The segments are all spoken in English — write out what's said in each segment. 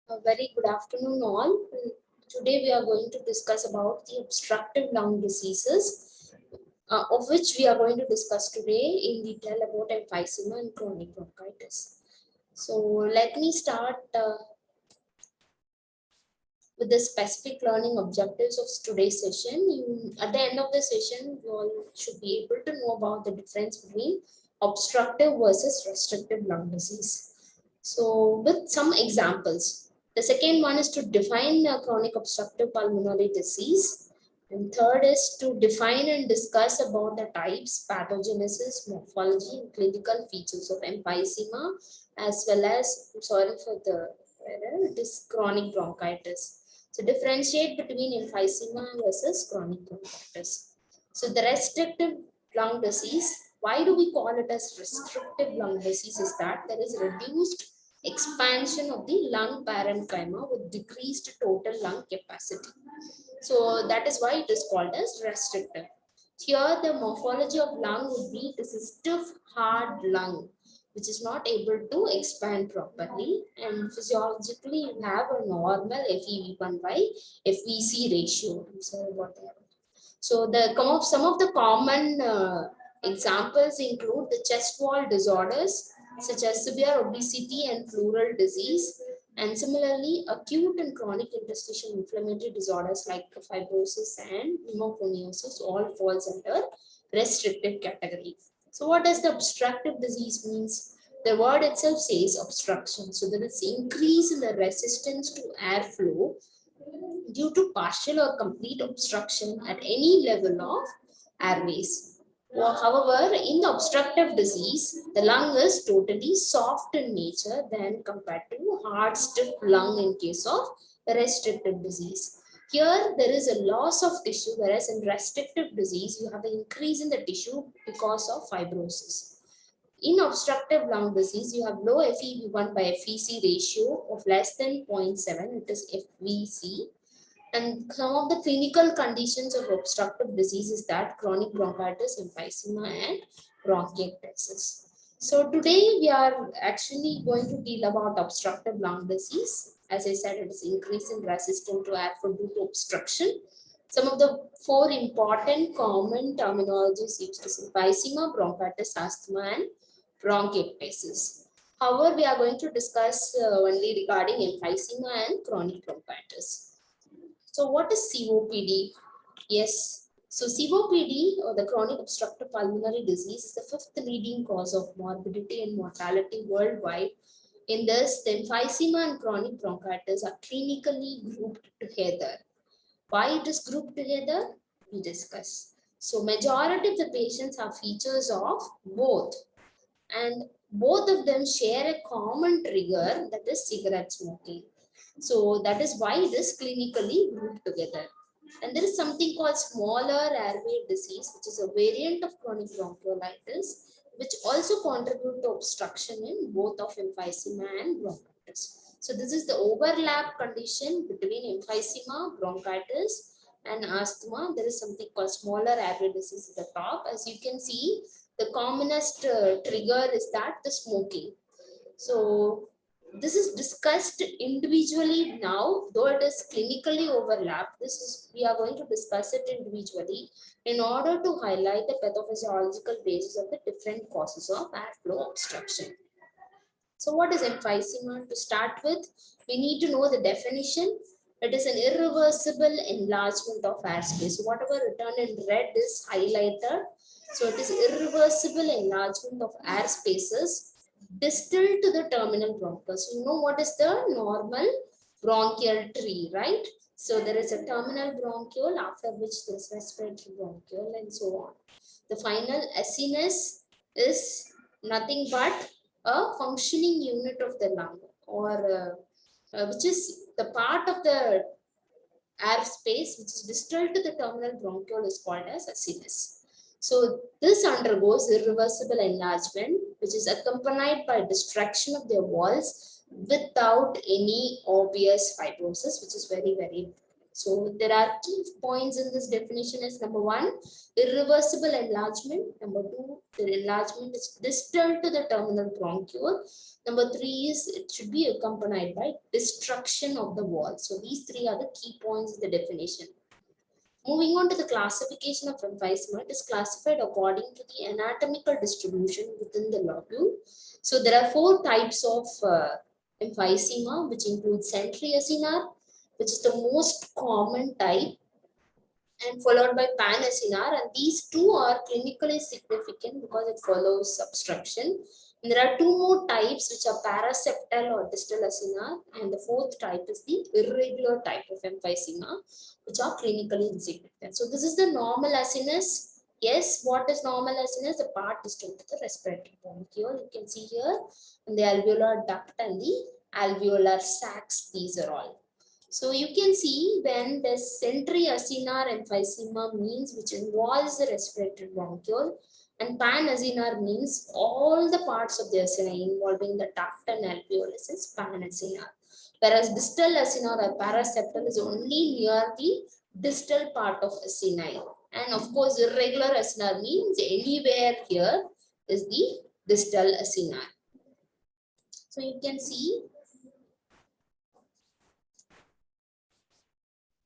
A very good afternoon all. Today we are going to discuss about the obstructive lung diseases, of which we are going to discuss today in detail about emphysema and chronic bronchitis. So let me start with the specific learning objectives of today's session. At the end of the session, you all should be able to know about the difference between obstructive versus restrictive lung disease. So with some examples, the second one is to define chronic obstructive pulmonary disease. And third is to define and discuss about the types, pathogenesis, morphology, and clinical features of emphysema, as well as, sorry for the error, it is chronic bronchitis. So differentiate between emphysema versus chronic bronchitis. So the restrictive lung disease, why do we call it as restrictive lung disease, is that there is reduced expansion of the lung parenchyma with decreased total lung capacity. So that is why it is called as restrictive. Here the morphology of lung would be, this is stiff, hard lung, which is not able to expand properly, and physiologically you have a normal FEV1 by FVC ratio. I'm sorry about that. So some of the common examples include the chest wall disorders such as severe obesity and pleural disease, and similarly acute and chronic interstitial inflammatory disorders like fibrosis and pneumoconiosis all falls under restrictive category. So what does the obstructive disease means? The word itself says obstruction. So there is increase in the resistance to airflow due to partial or complete obstruction at any level of airways. However, in the obstructive disease, the lung is totally soft in nature than compared to hard, stiff lung in case of restrictive disease. Here, there is a loss of tissue, whereas in restrictive disease, you have an increase in the tissue because of fibrosis. In obstructive lung disease, you have low FEV1 by FVC ratio of less than 0.7, it is FVC. And some of the clinical conditions of obstructive disease is that chronic bronchitis, emphysema, and bronchiectasis. So today we are actually going to deal about obstructive lung disease. As I said, it is increasing resistance to airflow due to obstruction. Some of the four important common terminologies used is emphysema, bronchitis, asthma, and bronchiectasis. However, we are going to discuss only regarding emphysema and chronic bronchitis. So what is COPD? Yes. So COPD, or the chronic obstructive pulmonary disease, is the fifth leading cause of morbidity and mortality worldwide. In this, the emphysema and chronic bronchitis are clinically grouped together. Why it is grouped together? We discuss. So majority of the patients have features of both, and both of them share a common trigger, that is cigarette smoking. So that is why it is clinically grouped together. And there is something called smaller airway disease, which is a variant of chronic bronchiolitis, which also contribute to obstruction in both of emphysema and bronchitis. So this is the overlap condition between emphysema, bronchitis, and asthma. There is something called smaller airway disease at the top. As you can see, the commonest trigger is that the smoking. So this is discussed individually now, though it is clinically overlapped. We are going to discuss it individually in order to highlight the pathophysiological basis of the different causes of airflow obstruction. So what is emphysema? To start with, we need to know the definition. It is an irreversible enlargement of airspace. So whatever written in red is highlighted. So it is irreversible enlargement of air spaces distal to the terminal bronchus. You know what is the normal bronchial tree, right? So there is a terminal bronchiole, after which there is respiratory bronchiole, and so on. The final acinus is nothing but a functioning unit of the lung, or which is the part of the air space which is distal to the terminal bronchiole is called as acinus. So this undergoes irreversible enlargement, which is accompanied by destruction of their walls without any obvious fibrosis, which is very, very important. So there are key points in this definition is number one, irreversible enlargement. Number two, the enlargement is distal to the terminal bronchiole. Number three is it should be accompanied by destruction of the wall. So these three are the key points in the definition. Moving on to the classification of emphysema, it is classified according to the anatomical distribution within the lobule. So there are four types of emphysema, which include centriacinar, which is the most common type, and followed by panacinar, and these two are clinically significant because it follows obstruction. And there are two more types which are paraseptal or distal acinar, and the fourth type is the irregular type of emphysema, which are clinically insignificant. So this is the normal acinus. Yes, what is normal acinus? The part distal to the respiratory bronchiole. You can see here, and the alveolar duct and the alveolar sacs. These are all. So you can see when the centriacinar emphysema means which involves the respiratory bronchiole, and panacinar means all the parts of the acini involving the duct and alveolus is panacinar. Whereas distal acinar or paraseptal is only near the distal part of acini. And of course, irregular acinar means anywhere here is the distal acinar. So you can see.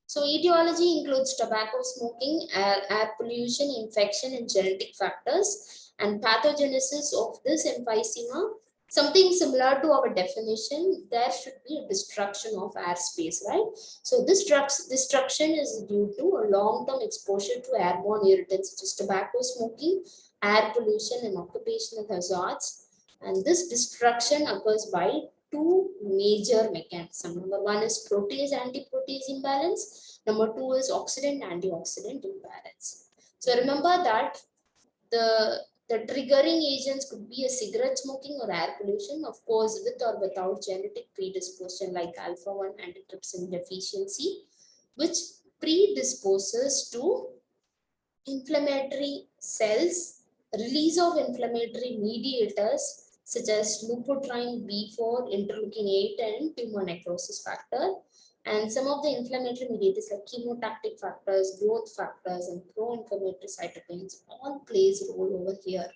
So etiology includes tobacco smoking, air pollution, infection, and genetic factors. And pathogenesis of this emphysema, something similar to our definition, there should be a destruction of airspace, right? So this destruction is due to a long-term exposure to airborne irritants such as tobacco smoking, air pollution, and occupational hazards. And this destruction occurs by two major mechanisms. Number one is protease-antiprotease imbalance. Number two is oxidant-antioxidant imbalance. So remember that the triggering agents could be a cigarette smoking or air pollution, of course, with or without genetic predisposition like alpha-1 antitrypsin deficiency, which predisposes to inflammatory cells, release of inflammatory mediators such as leukotriene B4, interleukin 8, and tumor necrosis factor. And some of the inflammatory mediators like chemotactic factors, growth factors, and pro-inflammatory cytokines all plays a role over here.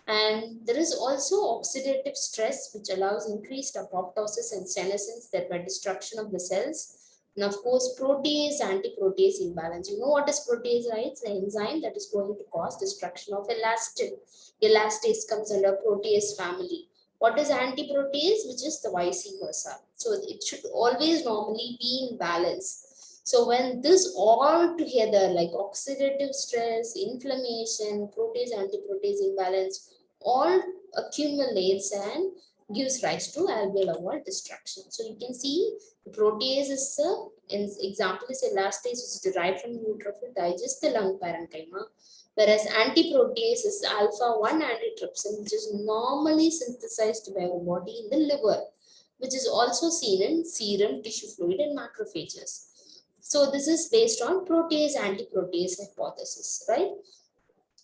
And there is also oxidative stress, which allows increased apoptosis and senescence, thereby destruction of the cells. And of course, protease, antiprotease imbalance. You know what is protease, right? It's an enzyme that is going to cause destruction of elastin. Elastase comes under protease family. What is antiprotease? Which is the vice versa. So it should always normally be in balance. So when this all together, like oxidative stress, inflammation, protease, antiprotease imbalance, all accumulates and gives rise to alveolar wall destruction. So you can see the protease is an example is elastase, which is derived from neutrophil, digests the lung parenchyma. Whereas antiprotease is alpha-1 antitrypsin, which is normally synthesized by our body in the liver, which is also seen in serum, tissue fluid, and macrophages. So this is based on protease-antiprotease hypothesis, right?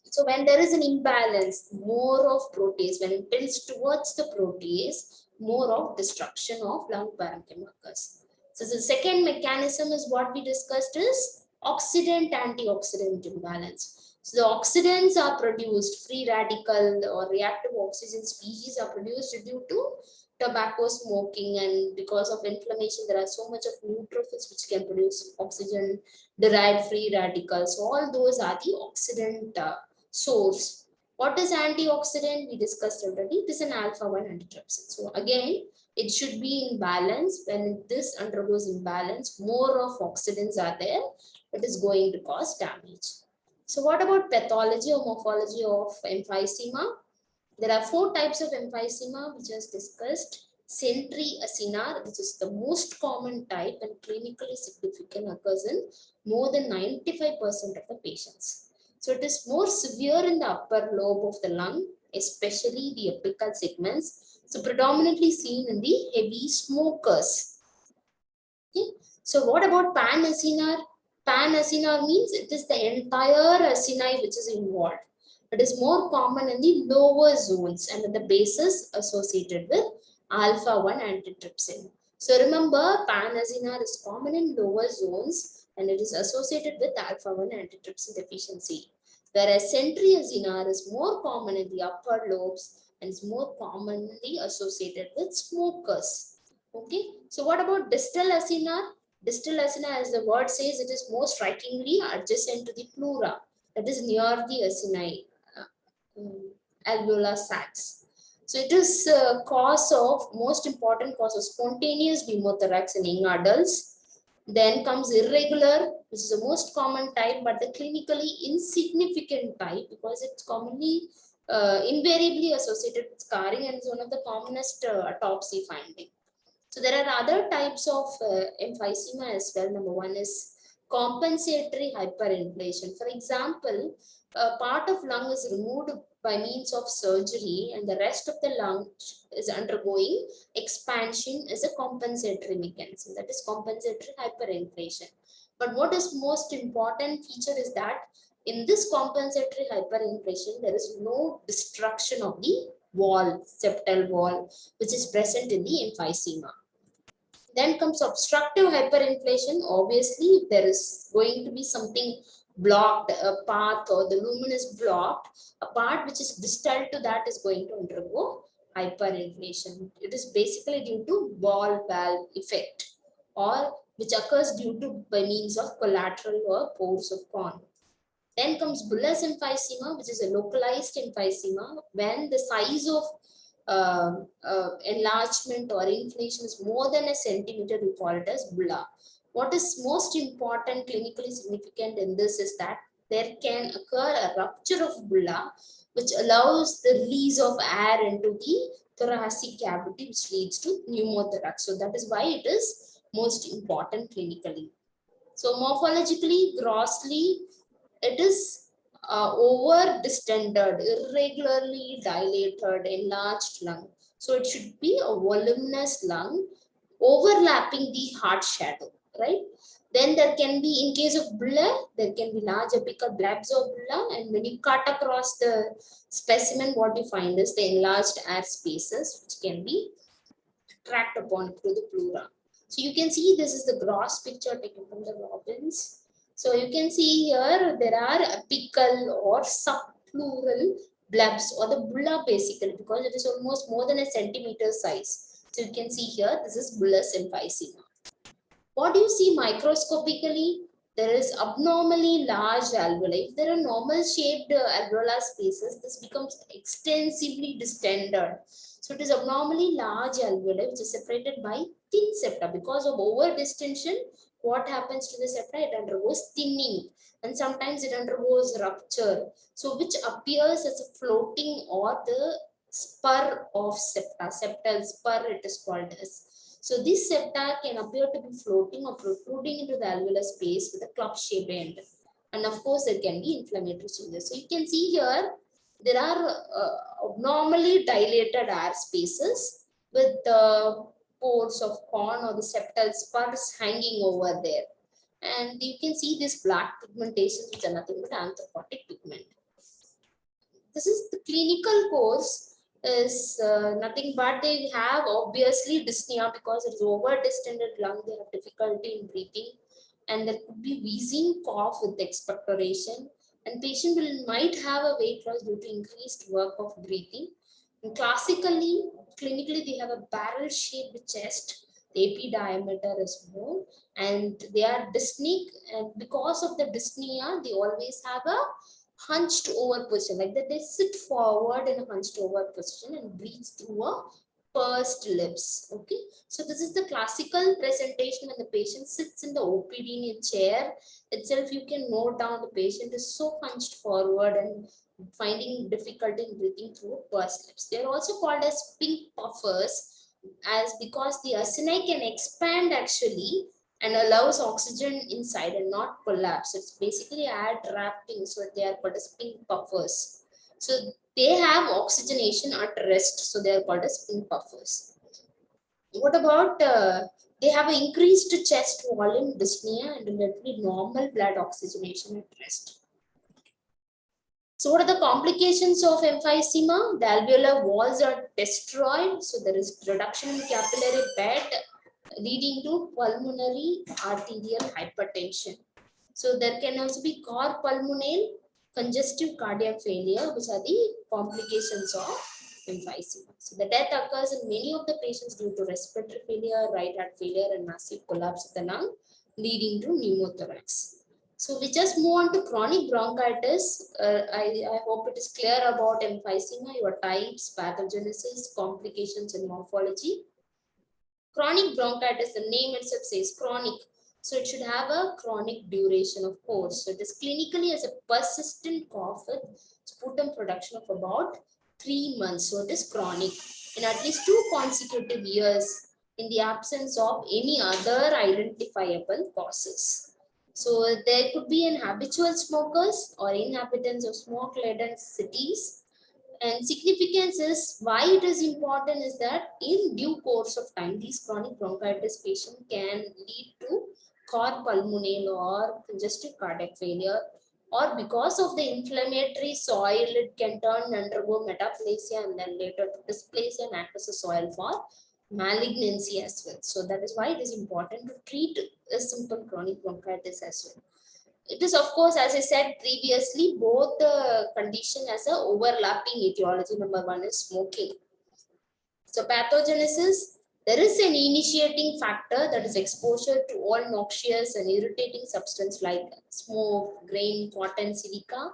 So when there is an imbalance, more of protease, when it tilts towards the protease, more of destruction of lung parenchyma occurs. So the second mechanism is what we discussed is oxidant-antioxidant imbalance. So the oxidants are produced, free radical or reactive oxygen species are produced due to tobacco smoking, and because of inflammation there are so much of neutrophils which can produce oxygen derived free radicals. So all those are the oxidant source. What is antioxidant? We discussed already. This is an alpha-1 antitrypsin. So again, it should be in balance. When this undergoes imbalance, more of oxidants are there. It is going to cause damage. So what about pathology or morphology of emphysema? There are four types of emphysema which is discussed. Centriacinar, which is the most common type and clinically significant, occurs in more than 95% of the patients. So it is more severe in the upper lobe of the lung, especially the apical segments. So predominantly seen in the heavy smokers. Okay. So what about panacinar? Panacinar means it is the entire acini which is involved. It is more common in the lower zones and at the bases associated with alpha-1 antitrypsin. So remember, pan-acinar is common in lower zones and it is associated with alpha-1 antitrypsin deficiency. Whereas centriacinar is more common in the upper lobes and is more commonly associated with smokers. Okay, so what about distal acinar? Distal acinar, as the word says, it is more strikingly adjacent to the pleura, that is near the acini, alveolar sacs. So it is most important cause of spontaneous pneumothorax in young adults. Then comes irregular, which is the most common type, but the clinically insignificant type because it's commonly invariably associated with scarring and is one of the commonest autopsy finding. So there are other types of emphysema as well. Number one is compensatory hyperinflation. For example, a part of lung is removed by means of surgery and the rest of the lung is undergoing expansion as a compensatory mechanism. That is compensatory hyperinflation. But what is most important feature is that in this compensatory hyperinflation, there is no destruction of the wall, septal wall, which is present in the emphysema. Then comes obstructive hyperinflation. Obviously, if there is going to be something blocked, a path or the lumen is blocked, a part which is distal to that is going to undergo hyperinflation. It is basically due to ball valve effect or which occurs due to by means of collateral or pores of Kohn. Then comes bullous emphysema, which is a localized emphysema when the size of enlargement or inflation is more than a centimeter, we call it as bulla. What is most important, clinically significant in this is that there can occur a rupture of bulla, which allows the release of air into the thoracic cavity, which leads to pneumothorax. So that is why it is most important clinically. So morphologically, grossly, it is over distended, irregularly dilated, enlarged lung. So it should be a voluminous lung overlapping the heart shadow, right? Then there can be, in case of bulla, there can be large apical blebs of bulla, and when you cut across the specimen, what you find is the enlarged air spaces, which can be tracked upon through the pleura. So you can see this is the gross picture taken from the Robbins. So you can see here there are apical or subpleural blebs or the bulla basically because it is almost more than a centimeter size. So you can see here this is bullous emphysema. What do you see microscopically? There is abnormally large alveoli. If there are normal shaped alveolar spaces, this becomes extensively distended. So it is abnormally large alveoli which is separated by thin septa. Because of over distension, what happens to the septa? It undergoes thinning and sometimes it undergoes rupture. So which appears as a floating or the spur of septa, septal spur it is called as. So this septa can appear to be floating or protruding into the alveolar space with a club-shaped end. And of course, there can be inflammatory changes. So you can see here, there are abnormally dilated air spaces with the pores of Kohn or the septal spurs hanging over there. And you can see this black pigmentations which are nothing but anthropotic pigment. This is the clinical course is nothing but they have obviously dyspnea because it is over distended lung, they have difficulty in breathing and there could be wheezing, cough with expectoration and patient might have a weight loss due to increased work of breathing. And classically, clinically they have a barrel shaped chest, the AP diameter is more and they are dyspneic and because of the dyspnea they always have a hunched over position, like that they sit forward in a hunched over position and breathe through a pursed lips. Okay, so this is the classical presentation when the patient sits in the OPD in a chair itself. You can note down the patient is so hunched forward and finding difficulty in breathing through pursed lips. They are also called as pink puffers, as because the acini can expand actually and allows oxygen inside and not collapse. It's basically air trapping, so they are called as pink puffers. So they have oxygenation at rest, so they are called as pink puffers. What about they have an increased chest volume, dyspnea, and relatively normal blood oxygenation at rest. So what are the complications of emphysema? The alveolar walls are destroyed, so there is reduction in capillary bed. leading to pulmonary arterial hypertension. So there can also be cor pulmonale, congestive cardiac failure, which are the complications of emphysema. So the death occurs in many of the patients due to respiratory failure, right heart failure, and massive collapse of the lung, leading to pneumothorax. So we just move on to chronic bronchitis. I hope it is clear about emphysema, your types, pathogenesis, complications, and morphology. Chronic bronchitis, the name itself says chronic. So it should have a chronic duration, of course. So it is clinically as a persistent cough with sputum production of about 3 months. So it is chronic in at least 2 consecutive years in the absence of any other identifiable causes. So there could be an habitual smokers or inhabitants of smoke-laden cities. And significance is why it is important is that in due course of time, these chronic bronchitis patients can lead to cor pulmonale or congestive cardiac failure, or because of the inflammatory soil, it can turn undergo metaplasia and then later to dysplasia and act as a soil for malignancy as well. So that is why it is important to treat a simple chronic bronchitis as well. It is, of course, as I said previously, both the condition as a overlapping etiology. Number one is smoking. So pathogenesis, there is an initiating factor, that is exposure to all noxious and irritating substance like smoke, grain, cotton, silica,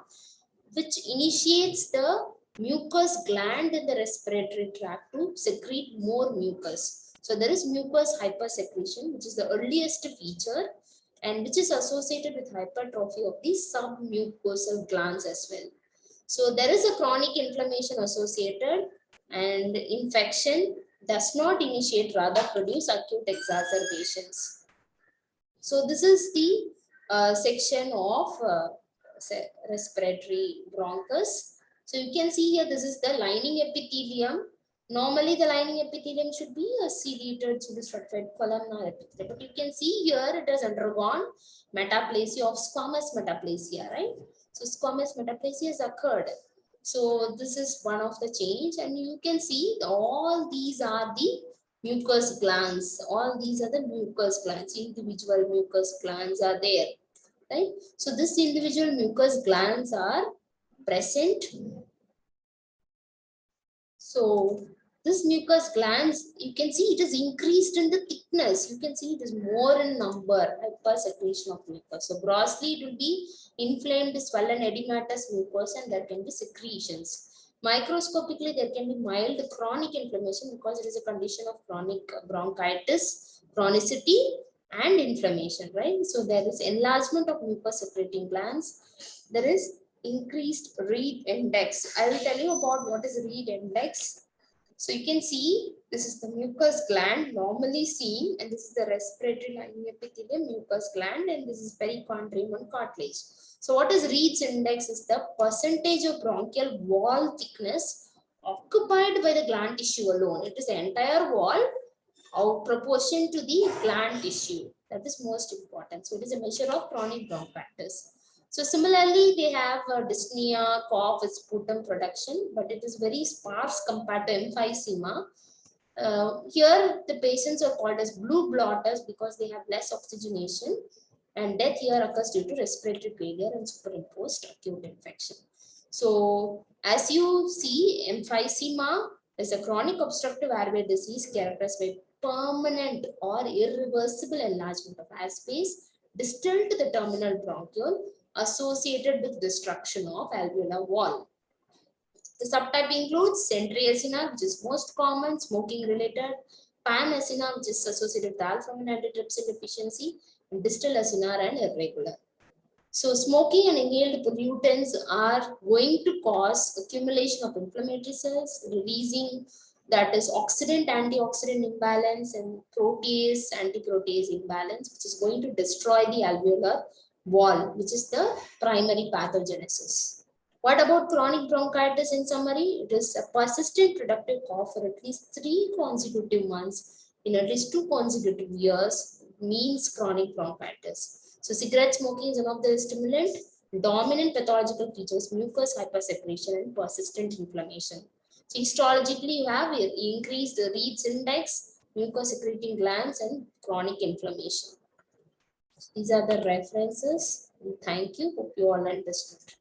which initiates the mucus gland in the respiratory tract to secrete more mucus. So there is mucus hypersecretion, which is the earliest feature, and which is associated with hypertrophy of the submucosal glands as well. So there is a chronic inflammation associated, and infection does not initiate, rather produce acute exacerbations. So this is the section of respiratory bronchus. So you can see here, this is the lining epithelium. Normally the lining epithelium should be a ciliated pseudostratified columnar epithelium, but you can see here it has undergone metaplasia of squamous metaplasia, right? So squamous metaplasia has occurred. So this is one of the change, and you can see all these are the mucus glands. All these are the mucus glands. Individual mucus glands are there, right? So this individual mucus glands are present. So this mucus glands, you can see it is increased in the thickness. You can see it is more in number, hypersecretion of mucus. So grossly it will be inflamed, swollen, edematous mucus, and there can be secretions. Microscopically, there can be mild chronic inflammation because it is a condition of chronic bronchitis, chronicity, and inflammation, right? So there is enlargement of mucus secreting glands. There is increased Reed index. I will tell you about what is Reed index. So you can see this is the mucus gland normally seen, and this is the respiratory lining epithelium mucus gland, and this is perichondrium and cartilage. So what is Reed's index is the percentage of bronchial wall thickness occupied by the gland tissue alone. It is the entire wall out proportion to the gland tissue. That is most important. So it is a measure of chronic bronchitis. So similarly, they have dyspnea, cough, sputum production, but it is very sparse compared to emphysema. Here, the patients are called as blue blotters because they have less oxygenation, and death here occurs due to respiratory failure and superimposed acute infection. So as you see, emphysema is a chronic obstructive airway disease characterized by permanent or irreversible enlargement of airspace distal to the terminal bronchiole associated with destruction of alveolar wall. The subtype includes central acina, which is most common, smoking related, pan acina, which is associated with alpha-1 antitrypsin deficiency, and distal acina and irregular. So smoking and inhaled pollutants are going to cause accumulation of inflammatory cells, releasing, that is, oxidant-antioxidant imbalance and protease antiprotease imbalance, which is going to destroy the alveolar wall, which is the primary pathogenesis. What about chronic bronchitis in summary? It is a persistent productive cough for at least 3 consecutive months in at least 2 consecutive years means chronic bronchitis. So cigarette smoking is one of the stimulant. Dominant pathological features, mucus hypersecretion and persistent inflammation. So histologically, you have increased Reed's index, mucosecreting glands, and chronic inflammation. These are the references. Thank you. Hope you all understood.